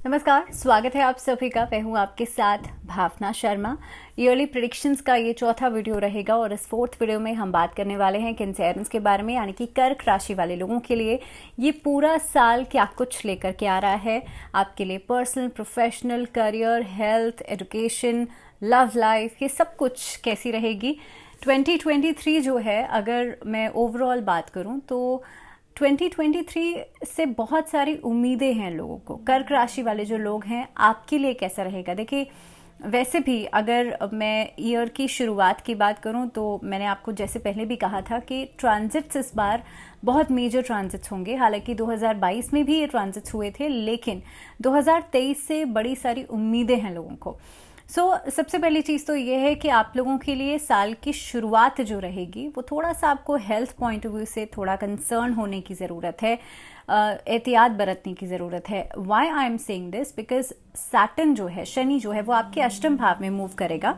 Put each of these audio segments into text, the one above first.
नमस्कार, स्वागत है आप सभी का। मैं हूँ आपके साथ भावना शर्मा। ईयरली प्रेडिक्शंस का ये चौथा वीडियो रहेगा और इस फोर्थ वीडियो में हम बात करने वाले हैं कैंसेरियंस के बारे में, यानी कि कर्क राशि वाले लोगों के लिए ये पूरा साल क्या कुछ लेकर के आ रहा है आपके लिए। Personal, professional, career, health, education, love life, ये सब कुछ कैसी रहेगी। 2023 जो है, अगर मैं ओवरऑल बात करूँ तो 2023 से बहुत सारी उम्मीदें हैं लोगों को। कर्क राशि वाले जो लोग हैं, आपके लिए कैसा रहेगा। देखिए, वैसे भी अगर मैं ईयर की शुरुआत की बात करूं तो मैंने आपको जैसे पहले भी कहा था कि ट्रांजिट्स इस बार बहुत मेजर ट्रांजिट्स होंगे। हालांकि 2022 में भी ये ट्रांजिट्स हुए थे, लेकिन 2023 से बड़ी सारी उम्मीदें हैं लोगों को। सबसे पहली चीज़ तो ये है कि आप लोगों के लिए साल की शुरुआत जो रहेगी वो थोड़ा सा आपको हेल्थ पॉइंट ऑफ व्यू से थोड़ा कंसर्न होने की ज़रूरत है, एहतियात बरतने की ज़रूरत है। Why I am saying this, because Saturn जो है, शनि जो है, वो आपके अष्टम भाव में मूव करेगा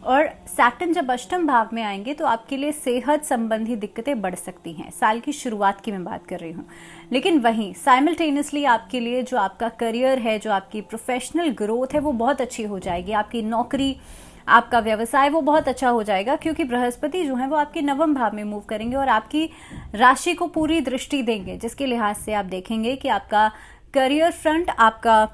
और सैटर्न जब अष्टम भाव में आएंगे तो आपके लिए सेहत संबंधी दिक्कतें बढ़ सकती हैं। साल की शुरुआत की मैं बात कर रही हूँ। लेकिन वहीं साइमल्टेनियसली आपके लिए जो आपका करियर है, जो आपकी प्रोफेशनल ग्रोथ है, वो बहुत अच्छी हो जाएगी। आपकी नौकरी, आपका व्यवसाय वो बहुत अच्छा हो जाएगा, क्योंकि बृहस्पति जो है वो आपके नवम भाव में मूव करेंगे और आपकी राशि को पूरी दृष्टि देंगे, जिसके लिहाज से आप देखेंगे कि आपका करियर फ्रंट, आपका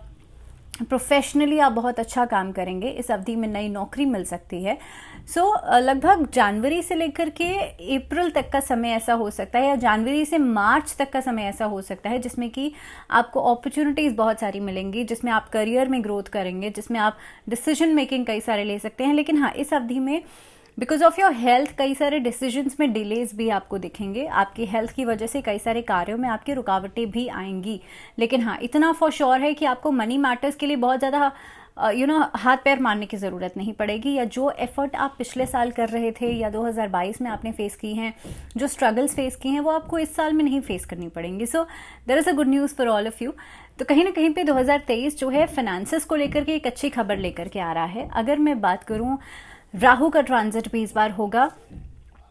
प्रोफेशनली आप बहुत अच्छा काम करेंगे। इस अवधि में नई नौकरी मिल सकती है। लगभग जनवरी से लेकर के अप्रैल तक का समय ऐसा हो सकता है, या जनवरी से मार्च तक का समय ऐसा हो सकता है जिसमें कि आपको अपॉर्चुनिटीज बहुत सारी मिलेंगी, जिसमें आप करियर में ग्रोथ करेंगे, जिसमें आप डिसीजन मेकिंग कई सारे ले सकते हैं। लेकिन हाँ, इस अवधि में बिकॉज ऑफ योर हेल्थ कई सारे डिसीजंस में डिलेज भी आपको दिखेंगे। आपकी हेल्थ की वजह से कई सारे कार्यों में आपकी रुकावटें भी आएंगी। लेकिन हाँ, इतना फॉर श्योर है कि आपको मनी मैटर्स के लिए बहुत ज़्यादा हाथ पैर मारने की ज़रूरत नहीं पड़ेगी। या जो एफर्ट आप पिछले साल कर रहे थे या 2022 में आपने फेस की हैं, जो स्ट्रगल्स फेस की हैं, वो आपको इस साल में नहीं फेस करनी पड़ेंगी। So there is a good news for all of you. तो कहीं ना कहीं पे 2023 जो है फाइनेंसेस को लेकर के एक अच्छी खबर लेकर के आ रहा है। अगर मैं बात करूँ, राहु का ट्रांजिट भी इस बार होगा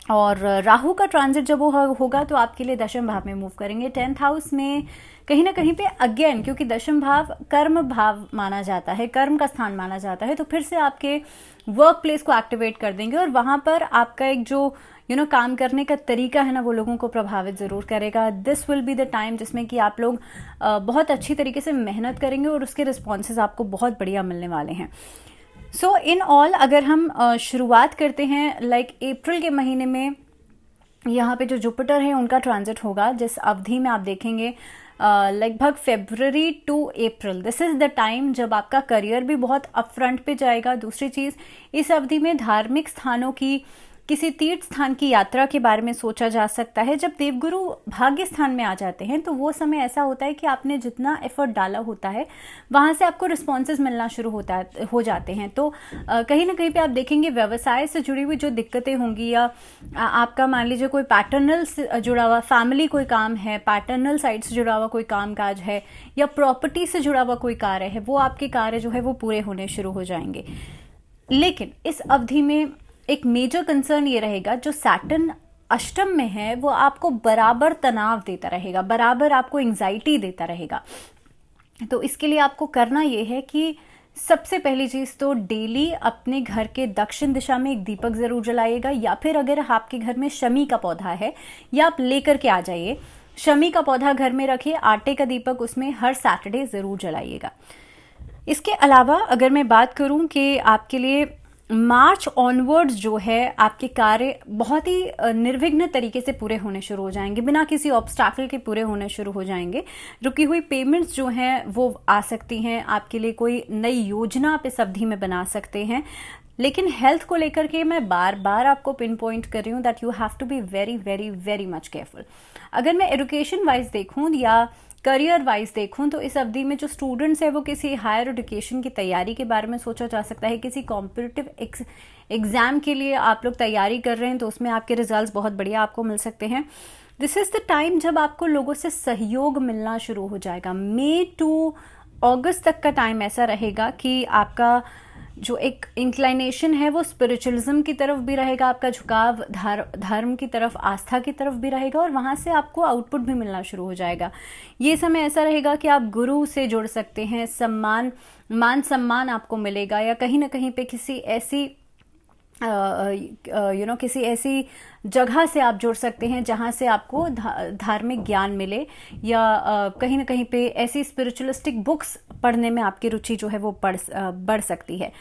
और राहु का ट्रांजिट जब वो होगा तो आपके लिए दशम भाव में मूव करेंगे, 10th हाउस में। कहीं ना कहीं पे अगेन, क्योंकि दशम भाव कर्म भाव माना जाता है, कर्म का स्थान माना जाता है, तो फिर से आपके वर्क प्लेस को एक्टिवेट कर देंगे और वहां पर आपका एक जो काम करने का तरीका है ना, वो लोगों को प्रभावित जरूर करेगा। This will be the time जिसमें कि आप लोग बहुत अच्छी तरीके से मेहनत करेंगे और उसके रिस्पॉन्सेज आपको बहुत बढ़िया मिलने वाले हैं। इन ऑल अगर हम शुरुआत करते हैं, लाइक अप्रैल के महीने में यहाँ पे जो जुपिटर है उनका ट्रांजिट होगा, जिस अवधि में आप देखेंगे लगभग February to April, this is the time जब आपका करियर भी बहुत अपफ्रंट पे जाएगा। दूसरी चीज, इस अवधि में धार्मिक स्थानों की, किसी तीर्थ स्थान की यात्रा के बारे में सोचा जा सकता है। जब देवगुरु भाग्य स्थान में आ जाते हैं तो वो समय ऐसा होता है कि आपने जितना एफर्ट डाला होता है वहां से आपको रिस्पॉन्सेज मिलना शुरू हो जाते हैं। तो कहीं ना कहीं पे आप देखेंगे व्यवसाय से जुड़ी हुई जो दिक्कतें होंगी, या आपका मान लीजिए कोई पैटर्नल से जुड़ा हुआ फैमिली कोई काम है, पैटर्नल साइड से जुड़ा हुआ कोई काम काज है, या प्रॉपर्टी से जुड़ा हुआ कोई कार्य है, वो आपके कार्य जो है वो पूरे होने शुरू हो जाएंगे। लेकिन इस अवधि में एक मेजर कंसर्न ये रहेगा, जो सैटर्न अष्टम में है वो आपको बराबर तनाव देता रहेगा, बराबर आपको एंजाइटी देता रहेगा। तो इसके लिए आपको करना ये है कि सबसे पहली चीज तो डेली अपने घर के दक्षिण दिशा में एक दीपक जरूर जलाइएगा, या फिर अगर आपके घर में शमी का पौधा है या आप लेकर के आ जाइए, शमी का पौधा घर में रखिए, आटे का दीपक उसमें हर सैटरडे जरूर जलाइएगा। इसके अलावा अगर मैं बात करूं कि आपके लिए मार्च ऑनवर्ड्स जो है आपके कार्य बहुत ही निर्विघ्न तरीके से पूरे होने शुरू हो जाएंगे, बिना किसी ऑब्स्टैकल के पूरे होने शुरू हो जाएंगे। रुकी हुई पेमेंट्स जो हैं वो आ सकती हैं, आपके लिए कोई नई योजना आप इस अवधि में बना सकते हैं। लेकिन हेल्थ को लेकर के मैं बार बार आपको पिन पॉइंट कर रही हूँ that you have to be very very very much careful. अगर मैं एजुकेशन वाइज देखूँ या करियर वाइज देखूं तो इस अवधि में जो स्टूडेंट्स है वो किसी हायर एजुकेशन की तैयारी के बारे में सोचा जा सकता है। किसी कॉम्पिटिटिव एग्जाम के लिए आप लोग तैयारी कर रहे हैं तो उसमें आपके रिजल्ट्स बहुत बढ़िया आपको मिल सकते हैं। दिस इज द टाइम जब आपको लोगों से सहयोग मिलना शुरू हो जाएगा। मई टू अगस्त तक का टाइम ऐसा रहेगा कि आपका जो एक इंक्लाइनेशन है वो स्पिरिचुअलिज्म की तरफ भी रहेगा, आपका झुकाव धर्म की तरफ, आस्था की तरफ भी रहेगा, और वहाँ से आपको आउटपुट भी मिलना शुरू हो जाएगा। ये समय ऐसा रहेगा कि आप गुरु से जुड़ सकते हैं, मान सम्मान आपको मिलेगा, या कहीं ना कहीं पे किसी ऐसी किसी ऐसी जगह से आप जुड़ सकते हैं जहाँ से आपको धार्मिक ज्ञान मिले, या कहीं ना कहीं पे ऐसी स्पिरिचुअलिस्टिक बुक्स पढ़ने में आपकी रुचि जो है वो बढ़ सकती है।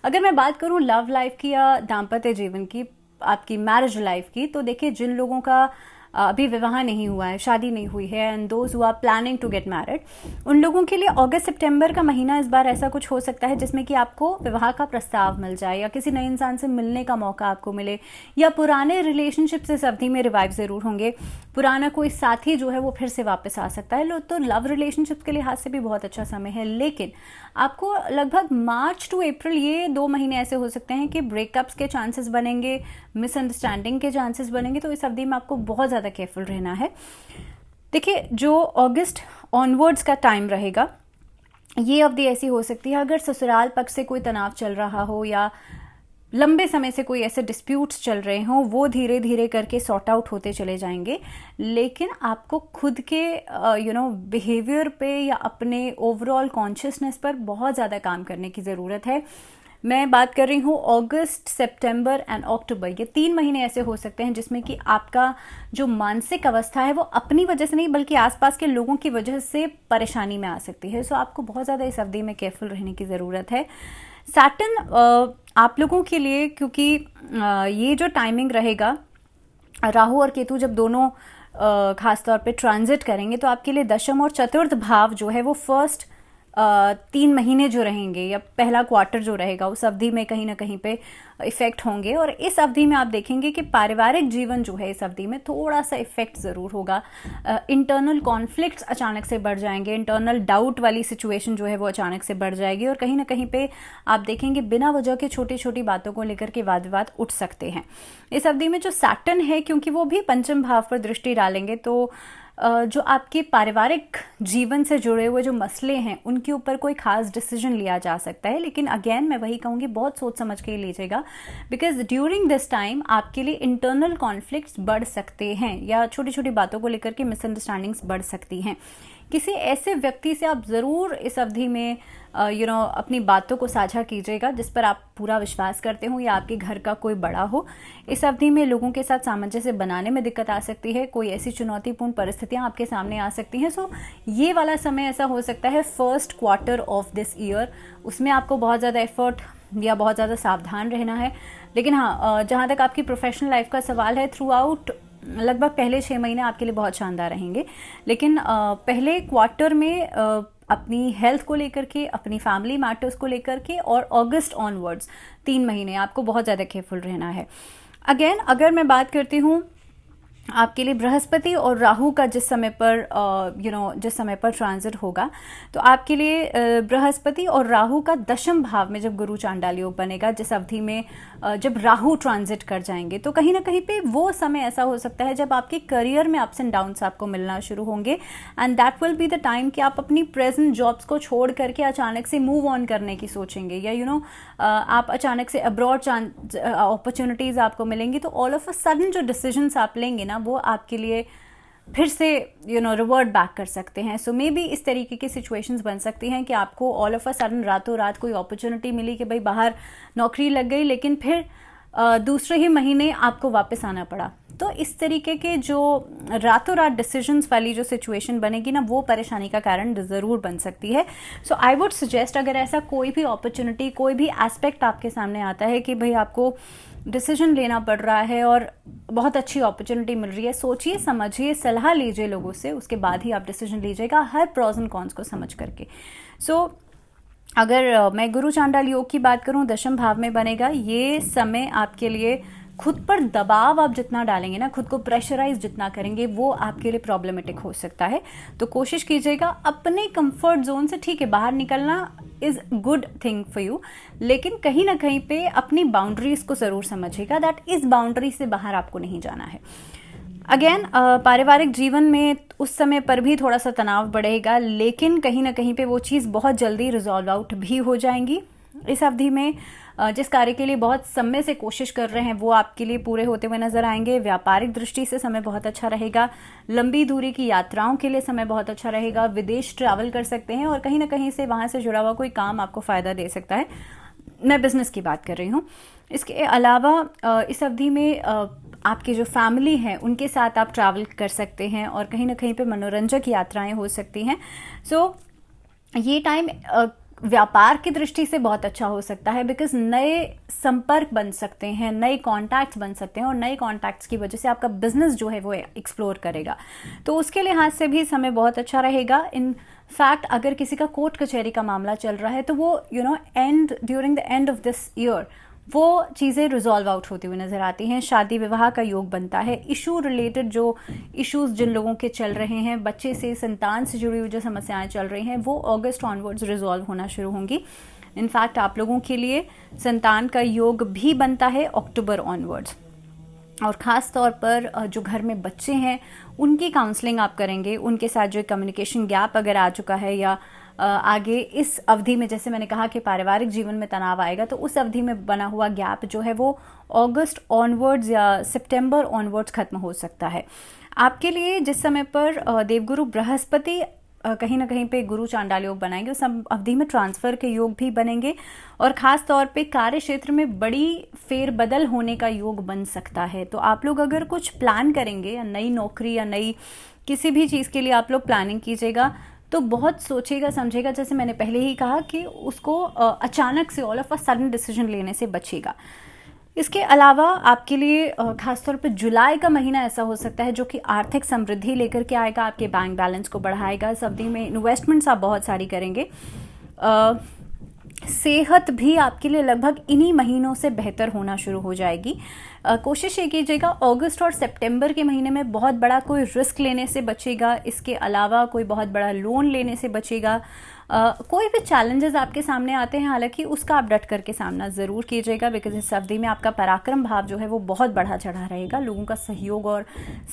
अगर मैं बात करूँ लव लाइफ की या दाम्पत्य जीवन की, आपकी मैरिज लाइफ की, तो देखिए जिन लोगों का अभी विवाह नहीं हुआ है, शादी नहीं हुई है, and those who are planning to get married, उन लोगों के लिए अगस्त सितंबर का महीना इस बार ऐसा कुछ हो सकता है जिसमें कि आपको विवाह का प्रस्ताव मिल जाए, या किसी नए इंसान से मिलने का मौका आपको मिले, या पुराने रिलेशनशिप से इस अवधि में रिवाइव जरूर होंगे, पुराना कोई साथी जो है वो फिर से वापस आ सकता है। तो लव रिलेशनशिप के लिहाज से भी बहुत अच्छा समय है। लेकिन आपको लगभग मार्च टू अप्रैल, ये 2 महीने ऐसे हो सकते हैं कि ब्रेकअप्स के चांसेस बनेंगे, मिसअंडरस्टैंडिंग के चांसेस बनेंगे, तो इस अवधि में आपको बहुत ज़्यादा केयरफुल रहना है। देखिए जो अगस्त ऑनवर्ड्स का टाइम रहेगा, ये अवधि ऐसी हो सकती है, अगर ससुराल पक्ष से कोई तनाव चल रहा हो या लंबे समय से कोई ऐसे डिस्प्यूट्स चल रहे हों, वो धीरे धीरे करके सॉर्ट आउट होते चले जाएंगे। लेकिन आपको खुद के बिहेवियर पे या अपने ओवरऑल कॉन्शियसनेस पर बहुत ज़्यादा काम करने की ज़रूरत है। मैं बात कर रही हूँ अगस्त, सितंबर एंड अक्टूबर, ये 3 महीने ऐसे हो सकते हैं जिसमें कि आपका जो मानसिक अवस्था है वो अपनी वजह से नहीं बल्कि आसपास के लोगों की वजह से परेशानी में आ सकती है। सो आपको बहुत ज़्यादा इस अवधि में केयरफुल रहने की ज़रूरत है। सैटर्न आप लोगों के लिए, क्योंकि ये जो टाइमिंग रहेगा, राहु और केतु जब दोनों खासतौर पे ट्रांजिट करेंगे, तो आपके लिए दशम और चतुर्थ भाव जो है वो फर्स्ट 3 महीने जो रहेंगे या पहला क्वार्टर जो रहेगा उस अवधि में कहीं ना कहीं पे इफेक्ट होंगे। और इस अवधि में आप देखेंगे कि पारिवारिक जीवन जो है इस अवधि में थोड़ा सा इफेक्ट ज़रूर होगा। इंटरनल कॉन्फ्लिक्ट्स अचानक से बढ़ जाएंगे, इंटरनल डाउट वाली सिचुएशन जो है वो अचानक से बढ़ जाएगी, और कहीं ना कहीं पे आप देखेंगे बिना वजह के छोटी छोटी बातों को लेकर के वाद विवाद उठ सकते हैं। इस अवधि में जो सैटर्न है, क्योंकि वो भी पंचम भाव पर दृष्टि डालेंगे, तो जो आपके पारिवारिक जीवन से जुड़े हुए जो मसले हैं उनके ऊपर कोई खास डिसीजन लिया जा सकता है। लेकिन अगेन मैं वही कहूँगी, बहुत सोच समझ के लीजिएगा, बिकॉज ड्यूरिंग दिस टाइम आपके लिए इंटरनल कॉन्फ्लिक्ट्स बढ़ सकते हैं, या छोटी छोटी बातों को लेकर के मिसअंडरस्टैंडिंग्स बढ़ सकती हैं। किसी ऐसे व्यक्ति से आप ज़रूर इस अवधि में अपनी बातों को साझा कीजिएगा जिस पर आप पूरा विश्वास करते हो, या आपके घर का कोई बड़ा हो। इस अवधि में लोगों के साथ सामंजस्य बनाने में दिक्कत आ सकती है, कोई ऐसी चुनौतीपूर्ण परिस्थितियां आपके सामने आ सकती हैं। सो ये वाला समय ऐसा हो सकता है first quarter of this year, उसमें आपको बहुत ज़्यादा एफर्ट या बहुत ज़्यादा सावधान रहना है। लेकिन हाँ, जहाँ तक आपकी प्रोफेशनल लाइफ का सवाल है, थ्रू आउट लगभग पहले 6 महीने आपके लिए बहुत शानदार रहेंगे। लेकिन पहले क्वार्टर में अपनी हेल्थ को लेकर के, अपनी फैमिली मैटर्स को लेकर के, और अगस्त ऑनवर्ड्स 3 महीने आपको बहुत ज़्यादा केयरफुल रहना है। अगेन अगर मैं बात करती हूँ आपके लिए बृहस्पति और राहु का जिस समय पर ट्रांजिट होगा, तो आपके लिए बृहस्पति और राहु का दशम भाव में जब गुरु चांडाल योग बनेगा, जिस अवधि में जब राहु ट्रांजिट कर जाएंगे, तो कहीं ना कहीं पे वो समय ऐसा हो सकता है जब आपके करियर में अप्स एंड डाउन्स आपको मिलना शुरू होंगे, and that will be the time कि आप अपनी प्रेजेंट जॉब्स को छोड़ करके अचानक से मूव ऑन करने की सोचेंगे, या आप अचानक से अब्रॉड अपॉर्चुनिटीज आपको मिलेंगी। तो ऑल ऑफ अ सडन जो डिसीजंस आप लेंगे ना, वो आपके लिए फिर से रिवर्ट बैक कर सकते हैं। सो मे बी इस तरीके की सिचुएशंस बन सकती हैं कि आपको ऑल ऑफ अ सडन रातों रात कोई अपॉर्चुनिटी मिली कि भाई बाहर नौकरी लग गई, लेकिन फिर दूसरे ही महीने आपको वापस आना पड़ा। तो इस तरीके के जो रातों रात डिसीजंस वाली जो सिचुएशन बनेगी ना, वो परेशानी का कारण ज़रूर बन सकती है। सो आई वुड सजेस्ट, अगर ऐसा कोई भी अपॉर्चुनिटी, कोई भी एस्पेक्ट आपके सामने आता है कि भाई आपको डिसीजन लेना पड़ रहा है और बहुत अच्छी अपॉर्चुनिटी मिल रही है, सोचिए समझिए, सलाह लीजिए लोगों से, उसके बाद ही आप डिसीजन लीजिएगा, हर प्रॉज एंड कॉन्स को समझ करके। सो अगर मैं गुरु चांडाल योग की बात करूं, दशम भाव में बनेगा। ये समय आपके लिए खुद पर दबाव आप जितना डालेंगे ना, खुद को प्रेशराइज जितना करेंगे, वो आपके लिए प्रॉब्लमेटिक हो सकता है। तो कोशिश कीजिएगा अपने कंफर्ट जोन से, ठीक है बाहर निकलना is good thing for you, लेकिन कहीं ना कहीं पे अपनी बाउंड्रीज को जरूर समझिएगा दैट इस बाउंड्री से बाहर आपको नहीं जाना है। अगेन पारिवारिक जीवन में उस समय पर भी थोड़ा सा तनाव बढ़ेगा, लेकिन कहीं ना कहीं पे वो चीज़ बहुत जल्दी रिजॉल्व आउट भी हो जाएंगी। इस अवधि में जिस कार्य के लिए बहुत समय से कोशिश कर रहे हैं वो आपके लिए पूरे होते हुए नजर आएंगे। व्यापारिक दृष्टि से समय बहुत अच्छा रहेगा। लंबी दूरी की यात्राओं के लिए समय बहुत अच्छा रहेगा। विदेश ट्रैवल कर सकते हैं और कहीं ना कहीं से वहां से जुड़ा हुआ कोई काम आपको फायदा दे सकता है। मैं बिजनेस की बात कर रही हूँ। इसके अलावा इस अवधि में आपके जो फैमिली हैं उनके साथ आप ट्रैवल कर सकते हैं और कहीं ना कहीं पे मनोरंजक यात्राएं हो सकती हैं। सो ये टाइम व्यापार की दृष्टि से बहुत अच्छा हो सकता है, बिकॉज नए संपर्क बन सकते हैं, नए कॉन्टैक्ट्स बन सकते हैं और नए कॉन्टैक्ट्स की वजह से आपका बिजनेस जो है वो एक्सप्लोर करेगा। तो उसके लिहाज से भी समय बहुत अच्छा रहेगा। इन फैक्ट अगर किसी का कोर्ट कचहरी का मामला चल रहा है तो वो during the end of this year वो चीज़ें रिजॉल्व आउट होती हुई नजर आती हैं। शादी विवाह का योग बनता है। इशू रिलेटेड जो इश्यूज जिन लोगों के चल रहे हैं, बच्चे से संतान से जुड़ी हुई जो समस्याएं चल रही हैं, वो अगस्त ऑनवर्ड्स रिजॉल्व होना शुरू होंगी। इनफैक्ट आप लोगों के लिए संतान का योग भी बनता है अक्टूबर ऑनवर्ड्स। और ख़ास तौर पर जो घर में बच्चे हैं उनकी काउंसलिंग आप करेंगे। उनके साथ जो कम्युनिकेशन गैप अगर आ चुका है या आगे इस अवधि में, जैसे मैंने कहा कि पारिवारिक जीवन में तनाव आएगा, तो उस अवधि में बना हुआ गैप जो है वो अगस्त ऑनवर्ड्स या सितंबर ऑनवर्ड्स खत्म हो सकता है। आपके लिए जिस समय पर देवगुरु बृहस्पति कहीं ना कहीं पे गुरु चांडाल योग बनाएंगे, उस अवधि में ट्रांसफर के योग भी बनेंगे और खास तौर पे कार्य क्षेत्र में बड़ी फेरबदल होने का योग बन सकता है। तो आप लोग अगर कुछ प्लान करेंगे या नई नौकरी या नई किसी भी चीज़ के लिए आप लोग प्लानिंग कीजिएगा तो बहुत सोचेगा समझेगा। जैसे मैंने पहले ही कहा कि उसको अचानक से all of a sudden decision लेने से बचेगा। इसके अलावा आपके लिए खासतौर पर जुलाई का महीना ऐसा हो सकता है जो कि आर्थिक समृद्धि लेकर के आएगा, आपके बैंक बैलेंस को बढ़ाएगा। इस अवधि में इन्वेस्टमेंट्स आप बहुत सारी करेंगे। सेहत भी आपके लिए लगभग इन्हीं महीनों से बेहतर होना शुरू हो जाएगी। कोशिश ये कीजिएगा अगस्त और सितंबर के महीने में बहुत बड़ा कोई रिस्क लेने से बचेगा। इसके अलावा कोई बहुत बड़ा लोन लेने से बचेगा। कोई भी चैलेंजेस आपके सामने आते हैं हालांकि उसका आप डट करके सामना ज़रूर कीजिएगा, बिकॉज इस अवधि में आपका पराक्रम भाव जो है वो बहुत बढ़ा चढ़ा रहेगा। लोगों का सहयोग और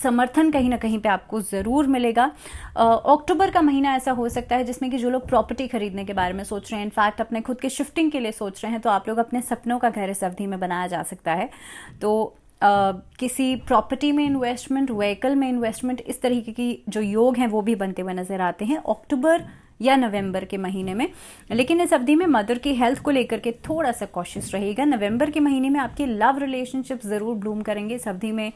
समर्थन कहीं ना कहीं पे आपको ज़रूर मिलेगा। अक्टूबर का महीना ऐसा हो सकता है जिसमें कि जो लोग प्रॉपर्टी खरीदने के बारे में सोच रहे हैं, इनफैक्ट अपने खुद के शिफ्टिंग के लिए सोच रहे हैं, तो आप लोग अपने सपनों का घर इस अवधि में बनाया जा सकता है। तो किसी प्रॉपर्टी में इन्वेस्टमेंट, व्हीकल में इन्वेस्टमेंट, इस तरीके की जो योग हैं वो भी बनते हुए नजर आते हैं अक्टूबर या नवंबर के महीने में। लेकिन इस अवधि में मदर की हेल्थ को लेकर के थोड़ा सा कॉशियस रहिएगा। नवंबर के महीने में आपकी लव रिलेशनशिप ज़रूर ब्लूम करेंगे। इस अवधि में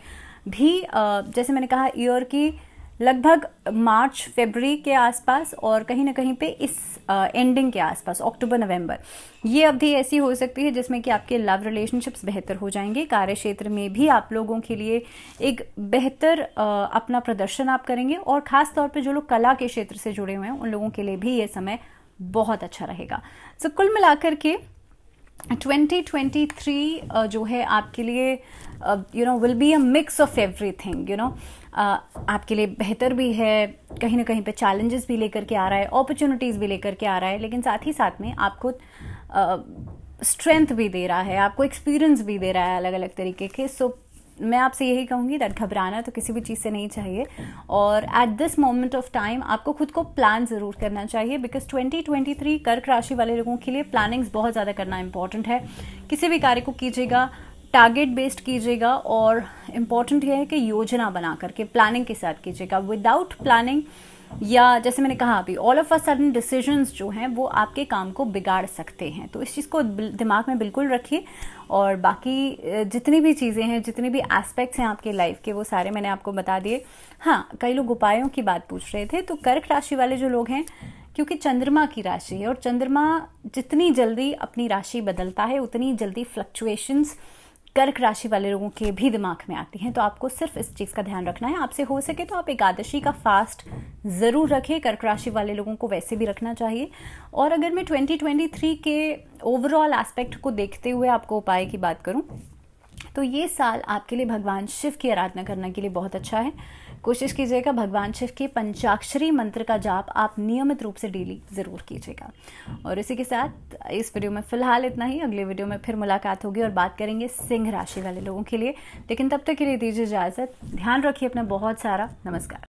भी जैसे मैंने कहा ईयर की लगभग मार्च फरवरी के आसपास और कहीं ना कहीं पे इस एंडिंग के आसपास अक्टूबर नवंबर, ये अवधि ऐसी हो सकती है जिसमें कि आपके लव रिलेशनशिप्स बेहतर हो जाएंगे। कार्य क्षेत्र में भी आप लोगों के लिए एक बेहतर अपना प्रदर्शन आप करेंगे और ख़ास तौर पे जो लोग कला के क्षेत्र से जुड़े हुए हैं उन लोगों के लिए भी ये समय बहुत अच्छा रहेगा। सो कुल मिलाकर के 2023 जो है आपके लिए will be a mix of everything. आपके लिए बेहतर भी है, कहीं ना कहीं पे चैलेंजेस भी लेकर के आ रहा है, अपॉर्चुनिटीज़ भी लेकर के आ रहा है, लेकिन साथ ही साथ में आपको स्ट्रेंथ भी दे रहा है, आपको एक्सपीरियंस भी दे रहा है अलग अलग तरीके के। सो मैं आपसे यही कहूँगी दैट घबराना तो किसी भी चीज़ से नहीं चाहिए और at this moment of time आपको खुद को प्लान ज़रूर करना चाहिए, बिकॉज 2023 कर्क राशि वाले लोगों के लिए प्लानिंग्स बहुत ज़्यादा करना इंपॉर्टेंट है। किसी भी कार्य को कीजिएगा टारगेट बेस्ड कीजिएगा और इम्पॉर्टेंट यह है कि योजना बना करके प्लानिंग के साथ कीजिएगा। विदाउट प्लानिंग या जैसे मैंने कहा अभी all of a sudden decisions जो हैं वो आपके काम को बिगाड़ सकते हैं। तो इस चीज़ को दिमाग में बिल्कुल रखिए और बाकी जितनी भी चीज़ें हैं, जितने भी एस्पेक्ट्स हैं आपके लाइफ के, वो सारे मैंने आपको बता दिए। हाँ, कई लोग उपायों की बात पूछ रहे थे, तो कर्क राशि वाले जो लोग हैं, क्योंकि चंद्रमा की राशि है और चंद्रमा जितनी जल्दी अपनी राशि बदलता है उतनी जल्दी फ्लक्चुएशंस कर्क राशि वाले लोगों के भी दिमाग में आती हैं। तो आपको सिर्फ इस चीज़ का ध्यान रखना है। आपसे हो सके तो आप एकादशी का फास्ट ज़रूर रखें। कर्क राशि वाले लोगों को वैसे भी रखना चाहिए। और अगर मैं 2023 के ओवरऑल एस्पेक्ट को देखते हुए आपको उपाय की बात करूं तो ये साल आपके लिए भगवान शिव की आराधना करने के लिए बहुत अच्छा है। कोशिश कीजिएगा भगवान शिव के पंचाक्षरी मंत्र का जाप आप नियमित रूप से डेली ज़रूर कीजिएगा। और इसी के साथ इस वीडियो में फ़िलहाल इतना ही। अगले वीडियो में फिर मुलाकात होगी और बात करेंगे सिंह राशि वाले लोगों के लिए। लेकिन तब तक के लिए दीजिए इजाज़त। ध्यान रखिए अपना बहुत सारा। नमस्कार।